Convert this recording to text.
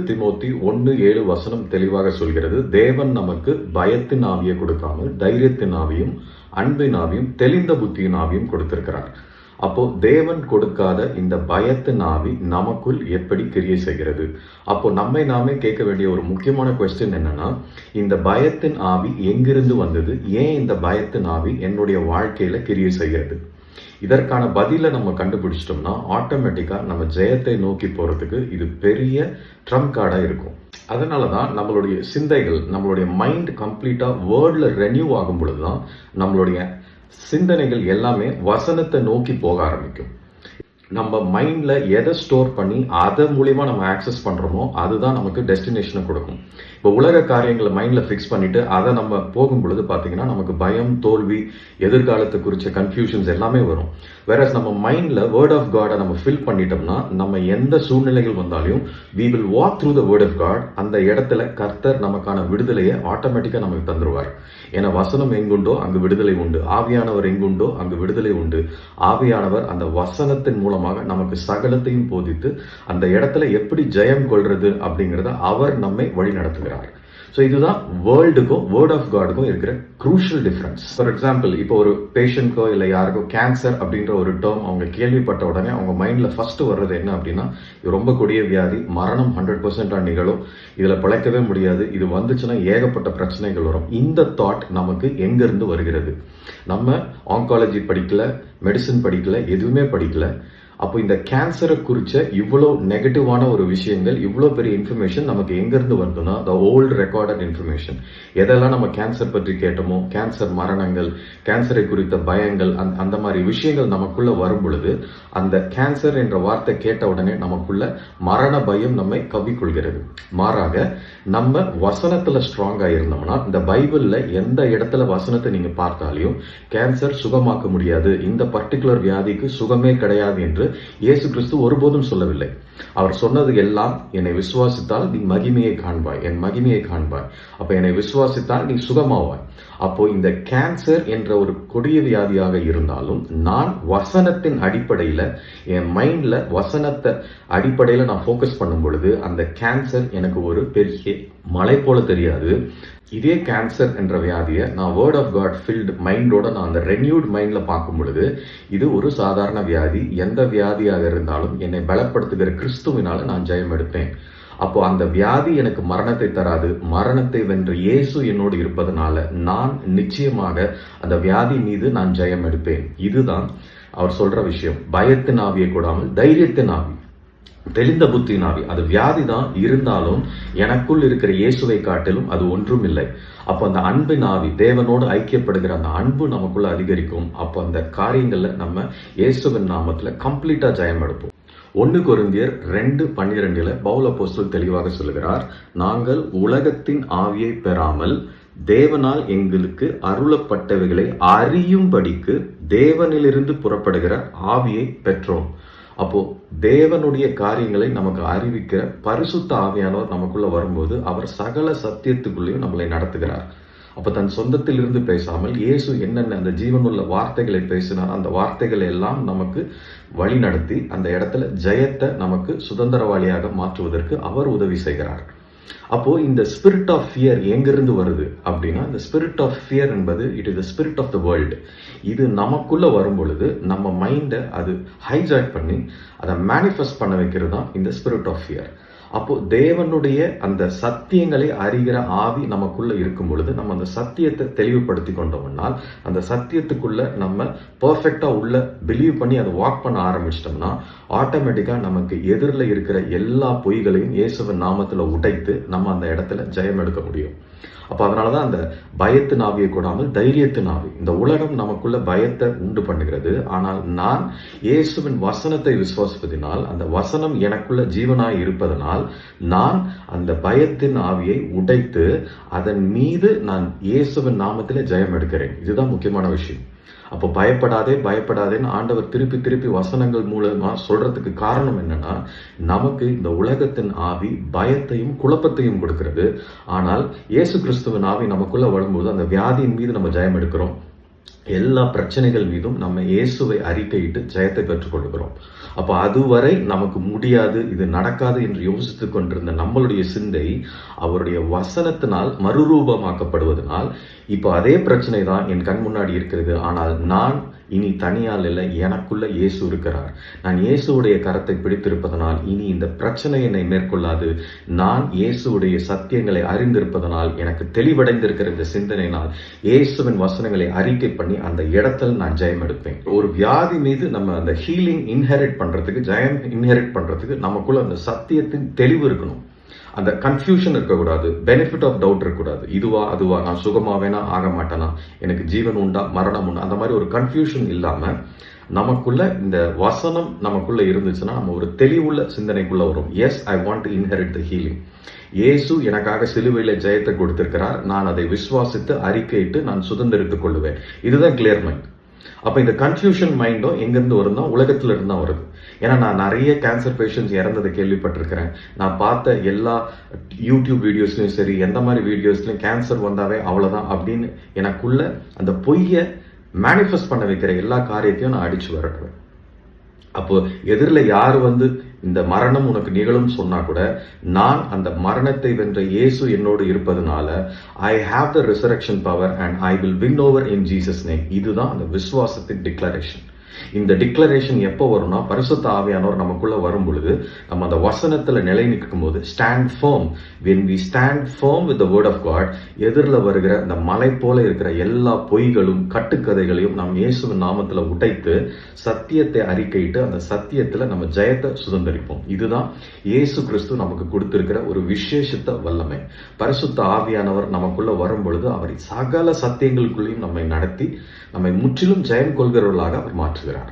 தீமோத்தி 1:7 தெளிவாக சொல்கிறது, தேவன் நமக்கு பயத்தின் ஆவியை கொடுக்காமல் தைரியத்தின் ஆவியும் அன்பின் ஆவியும் தெளிந்த புத்தியின் ஆவியும் கொடுத்திருக்கிறார். அப்போ தேவன் கொடுக்காத இந்த பயத்தின் ஆவி நமக்குள் எப்படி கிரியை செய்கிறது? அப்போ நம்மை நாமே கேட்க வேண்டிய ஒரு முக்கியமான கொஸ்டின் என்னன்னா, இந்த பயத்தின் ஆவி எங்கிருந்து வந்தது? ஏன் இந்த பயத்தின் ஆவி என்னுடைய வாழ்க்கையில கிரியை செய்கிறது? இதற்கான பதிலை நம்ம கண்டுபிடிச்சிட்டோம்னா ஆட்டோமேட்டிக்கா நம்ம ஜெயத்தை நோக்கி போறதுக்கு இது பெரிய ட்ரம்ப் கார்டா இருக்கும். அதனாலதான் நம்மளுடைய சிந்தைகள், நம்மளுடைய மைண்ட் கம்ப்ளீட்டா வேர்ல்ட்ல ரெனியூ ஆகும் பொழுதுதான் நம்மளுடைய சிந்தனைகள் எல்லாமே வசனத்தை நோக்கி போக ஆரம்பிக்கும். நம்ம மைண்ட்ல எதை ஸ்டோர் பண்ணி அதை மூலியமா நம்ம ஆக்சஸ் பண்றோமோ அதுதான் நமக்கு டெஸ்டினேஷனை கொடுக்கும். இப்போ உலக காரியங்களை மைண்ட்ல ஃபிக்ஸ் பண்ணிட்டு அதை நம்ம போகும் பொழுது பாத்தீங்கன்னா நமக்கு பயம், தோல்வி, எதிர்காலத்தை குறிச்ச கன்ஃபியூஷன்ஸ் எல்லாமே வரும். வேற நம்ம மைண்ட்ல வேர்ட் ஆஃப் காடை நம்ம ஃபில் பண்ணிட்டோம்னா நம்ம எந்த சூழ்நிலைகள் வந்தாலும் we will walk through the word of God. அந்த இடத்துல கர்த்தர் நமக்கான விடுதலையை ஆட்டோமேட்டிக்கா நமக்கு தந்துருவார். ஏன்னா வசனம் எங்குண்டோ அங்கு விடுதலை உண்டு, ஆவியானவர் எங்குண்டோ அங்கு விடுதலை உண்டு. ஆவியானவர் அந்த வசனத்தின் மூலமாக நமக்கு சகலத்தையும் போதித்து அந்த இடத்துல எப்படி ஜெயம் கொள்றது அப்படிங்கறத அவர் நம்மை வழி நடத்துகிறார். ஸோ இதுதான் வேர்ல்டுக்கும் வேர்ட் ஆஃப் காடுக்கும் இருக்கிற க்ரூஷியல் டிஃபரன்ஸ். ஃபார் எக்ஸாம்பிள், இப்போ ஒரு பேஷண்ட்க்கோ இல்லை யாருக்கோ கேன்சர் அப்படின்ற ஒரு டேர்ம் அவங்க கேள்விப்பட்ட உடனே அவங்க மைண்ட்ல ஃபர்ஸ்ட் வர்றது என்ன அப்படின்னா, இது ரொம்ப கொடிய வியாதி, மரணம் 100% நிகழும், இதுல பிழைக்கவே முடியாது, இது வந்துச்சுன்னா ஏகப்பட்ட பிரச்சனைகள் வரும். இந்த தாட் நமக்கு எங்க இருந்து வருகிறது? நம்ம ஆங்காலஜி படிக்கல, மெடிசின் படிக்கல, எதுவுமே படிக்கல. அப்போ இந்த கேன்சரை குறிச்ச இவ்வளோ நெகட்டிவான ஒரு விஷயங்கள், இவ்வளோ பெரிய இன்ஃபர்மேஷன் நமக்கு எங்க இருந்து வருதுன்னா, த ஓல்டு ரெக்கார்டட் இன்ஃபர்மேஷன். எதெல்லாம் நம்ம கேன்சர் பற்றி கேட்டோமோ, கேன்சர் மரணங்கள், கேன்சரை குறித்த பயங்கள், அந்த மாதிரி விஷயங்கள் நமக்குள்ள வரும் பொழுது அந்த கேன்சர் என்ற வார்த்தை கேட்ட உடனே நமக்குள்ள மரண பயம் நம்மை கவ்விக்கொள்கிறது. மாறாக நம்ம வசனத்துல ஸ்ட்ராங்கா இருந்தோம்னா, இந்த பைபிள்ல எந்த இடத்துல வசனத்தை நீங்க பார்த்தாலையும் கேன்சர் சுகமாக்க முடியாது, இந்த பர்டிகுலர் வியாதிக்கு சுகமே கிடையாது என்று இயேசு கிறிஸ்து ஒருபோதும் சொல்லவில்லை. அவர் சொன்னது எல்லாம், என்னை விசுவாசித்தால் நீ மகிமையை காண்பாய், என் மகிமையை காண்பாய். அப்ப என்னை விசுவாசித்தால் நீ சுகமாவாய். அப்போ இந்த கேன்சர் என்ற ஒரு கொடிய வியாதியாக இருந்தாலும் நான் வசனத்தின் அடிப்படையில, என் மைண்ட்ல வசனத்தை அடிப்படையில நான் ஃபோக்கஸ் பண்ணும் பொழுது அந்த கேன்சர் எனக்கு ஒரு பெரிய மலை போல தெரியாது. இதே கேன்சர் என்ற வியாதியை நான் வேர்ட் ஆஃப் காட் ஃபில்டு மைண்டோட நான் அந்த ரெனியூட் மைண்ட்ல பார்க்கும் பொழுது இது ஒரு சாதாரண வியாதி, எந்த வியாதியாக இருந்தாலும் என்னை பலப்படுத்துகிற கிறிஸ்துவினால நான் ஜெயம் எடுப்பேன். அப்போ அந்த வியாதி எனக்கு மரணத்தை தராது, மரணத்தை வென்று இயேசு என்னோடு இருப்பதனால நான் நிச்சயமாக அந்த வியாதி மீது நான் ஜெயம் எடுப்பேன். இதுதான் அவர் சொல்ற விஷயம். பயத்தின் ஆவியை கூடாமல் தைரியத்தின் ஆவி, தெளிந்த புத்தியின் ஆவி. அது வியாதி தான் இருந்தாலும் எனக்குள் இருக்கிற இயேசுவை காட்டிலும் அது ஒன்றும் இல்லை. அப்போ அந்த அன்பின் ஆவி, தேவனோடு ஐக்கியப்படுகிற அந்த அன்பு நமக்குள்ள அதிகரிக்கும். அப்போ அந்த காரியங்கள்ல நம்ம இயேசுவின் நாமத்துல கம்ப்ளீட்டா ஜெயம் எடுப்போம். 1 கொரிந்தியர் 2:12 பவுல் அப்போஸ்தலன் தெளிவாக சொல்லுகிறார், நாங்கள் உலகத்தின் ஆவியை பெறாமல் தேவனால் எங்களுக்கு அருளப்பட்டவைகளை அறியும்படிக்கு தேவனிலிருந்து புறப்படுகிற ஆவியை பெற்றோம். அப்போ தேவனுடைய காரியங்களை நமக்கு அறிவிக்கிற பரிசுத்த ஆவியானவர் நமக்குள்ள வரும்போது அவர் சகல சத்தியத்துக்குள்ளேயும் நம்மளை நடத்துகிறார். அப்ப தன் சொந்தத்தில் இருந்து பேசாமல் இயேசு என்னென்ன அந்த ஜீவனுள்ள வார்த்தைகளை பேசினார், அந்த வார்த்தைகளை எல்லாம் நமக்கு வழி நடத்தி அந்த இடத்துல ஜெயத்தை நமக்கு சுதந்திரவாளியாக மாற்றுவதற்கு அவர் உதவி செய்கிறார். அப்போ இந்த ஸ்பிரிட் ஆஃப் ஃபியர் எங்கிருந்து வருது அப்படின்னா, இந்த ஸ்பிரிட் ஆஃப் ஃபியர் என்பது it is the spirit of the world. இது நமக்குள்ள வரும் பொழுது நம்ம மைண்டை அது ஹைஜாக் பண்ணி அதை மேனிஃபெஸ்ட் பண்ண வைக்கிறது தான் இந்த ஸ்பிரிட் ஆஃப் ஃபியர். அப்போ தேவனுடைய அந்த சத்தியங்களை அறிகிற ஆவி நமக்குள்ள இருக்கும் பொழுது நம்ம அந்த சத்தியத்தை தெளிவுபடுத்தி கொண்டோம்னால், அந்த சத்தியத்துக்குள்ள நம்ம பெர்ஃபெக்டா உள்ள பிலீவ் பண்ணி அதை வாக் பண்ண ஆரம்பிச்சிட்டோம்னா ஆட்டோமேட்டிக்கா நமக்கு எதிரில் இருக்கிற எல்லா பொய்களையும் இயேசுவின் நாமத்துல உடைத்து நம்ம அந்த இடத்துல ஜெயம் எடுக்க முடியும். அப்ப அதனாலதான் அந்த பயத்தின் ஆவியை கூடாமல் தைரியத்தின் ஆவி. இந்த உலகம் நமக்குள்ள பயத்தை உண்டு பண்ணுகிறது. ஆனால் நான் இயேசுவின் வசனத்தை விசுவாசிப்பதினால், அந்த வசனம் எனக்குள்ள ஜீவனாய் இருப்பதனால் நான் அந்த பயத்தின் ஆவியை உடைத்து அதன் மீது நான் இயேசுவின் நாமத்திலே ஜெயம் எடுக்கிறேன். இதுதான் முக்கியமான விஷயம். அப்போ பயப்படாதேன்னு ஆண்டவர் திருப்பி திருப்பி வசனங்கள் மூலமா சொல்றதுக்கு காரணம் என்னன்னா, நமக்கு இந்த உலகத்தின் ஆவி பயத்தையும் குழப்பத்தையும் கொடுக்கிறது. ஆனால் இயேசு கிறிஸ்துவின் ஆவி நமக்குள்ள வரும்போது அந்த வியாதியின் மீது நம்ம ஜெயம் எடுக்கிறோம், எல்லா பிரச்சனைகள் மீதும் நம்ம இயேசுவை அறிக்கையிட்டு ஜெயத்தை பெற்றுக் கொள்கிறோம். அப்போ அதுவரை நமக்கு முடியாது, இது நடக்காது என்று யோசித்துக் கொண்டிருந்த நம்மளுடைய சிந்தை அவருடைய வசனத்தினால் மறுரூபமாக்கப்படுவதனால் இப்போ அதே பிரச்சனை தான் என் கண் முன்னாடி இருக்கிறது. ஆனால் நான் இனி தனியால் இல்லை, எனக்குள்ள இயேசு இருக்கிறார். நான் இயேசுடைய கரத்தை பிடித்திருப்பதனால் இனி இந்த பிரச்சனை என்னை மேற்கொள்ளாது. நான் இயேசுடைய சத்தியங்களை அறிந்திருப்பதனால், எனக்கு தெளிவடைந்திருக்கிற இந்த சிந்தனையினால் இயேசுவின் வசனங்களை அறிக்கை பண்ணி அந்த இடத்துல நான் ஜெயம் எடுப்பேன். ஒரு வியாதி மீது நம்ம அந்த ஹீலிங் இன்ஹெரிட் பண்றதுக்கு, ஜெயம் இன்ஹெரிட் பண்றதுக்கு நமக்குள்ள அந்த சத்தியத்தின் தெளிவு இருக்கணும். அந்த கன்ஃபியூஷன் இருக்கக்கூடாது, பெனிஃபிட் ஆஃப் டவுட் இருக்கக்கூடாது. இதுவா அதுவா, நான் சுகமாவேனா ஆக மாட்டேனா, எனக்கு ஜீவன் உண்டா மரணம் உண்டா, அந்த மாதிரி ஒரு கன்ஃபியூஷன் இல்லாம நமக்குள்ள இந்த வசனம் நமக்குள்ள இருந்துச்சுன்னா நம்ம ஒரு தெளிவுள்ள சிந்தனைக்குள்ள வரும். Yes, I want to inherit the healing. இயேசு எனக்காக சிலுவையில ஜெயத்தை கொடுத்திருக்கிறார், நான் அதை விசுவாசித்து அறிக்கையிட்டு நான் சுதந்திரித்துக் கொள்ளுவேன். இதுதான் கிளியர் மைண்ட். அப்ப இந்த கன்ஃபியூஷன் மைண்டும் எங்கிருந்து வரும்னா உலகத்துல இருந்தா வருது. ஏன்னா நான் நிறைய கேன்சர் பேஷண்ட்ஸ் இறந்ததை கேள்விப்பட்டிருக்கிறேன். நான் பார்த்த எல்லா யூடியூப் வீடியோஸ்லயும் சரி, எந்த மாதிரி வீடியோஸ்லயும் கேன்சர் வந்தாவே அவ்வளவுதான் அப்படின்னு எனக்குள்ள அந்த பொய்யை மேனிஃபெஸ்ட் பண்ண வைக்கிற எல்லா காரியத்தையும் நான் அடிச்சு வரட்டுவேன். அப்போ எதிரில் யார் இந்த மரணம் உனக்கு நிகழும் சொன்னா கூட, நான் அந்த மரணத்தை வென்ற இயேசு என்னோடு இருப்பதனால I have the resurrection power and I will win over in Jesus name. இதுதான் அந்த விசுவாசத்தின் டிக்ளரேஷன். இந்த டிக்ளரேஷன் எப்போ வரும்னா, பரிசுத்த ஆவியானவர் நமக்குள்ள வரும் பொழுது நம்ம அந்த வசனத்துல நிலை நிற்கும் போது stand firm. when we stand firm with the word of God, எதிரில் வருகிற அந்த மலை போல இருக்கிற எல்லா பொய்களும் கட்டுக்கதைகளையும் நாம் இயேசுவின் நாமத்துல உடைத்து சத்தியத்தை அறிக்கையிட்டு அந்த சத்தியத்துல நம்ம ஜெயத்தை சுதந்திரிப்போம். இதுதான் இயேசு கிறிஸ்து நமக்கு கொடுத்திருக்கிற ஒரு விசேஷித்த வல்லமை. பரிசுத்த ஆவியானவர் நமக்குள்ள வரும் பொழுது அவர் சகல சத்தியங்களுக்குள்ளேயும் நம்மை நடத்தி நம்மை முற்றிலும் ஜெயம் கொள்கிறவர்களாக அவர் மாற்றுகிறார்.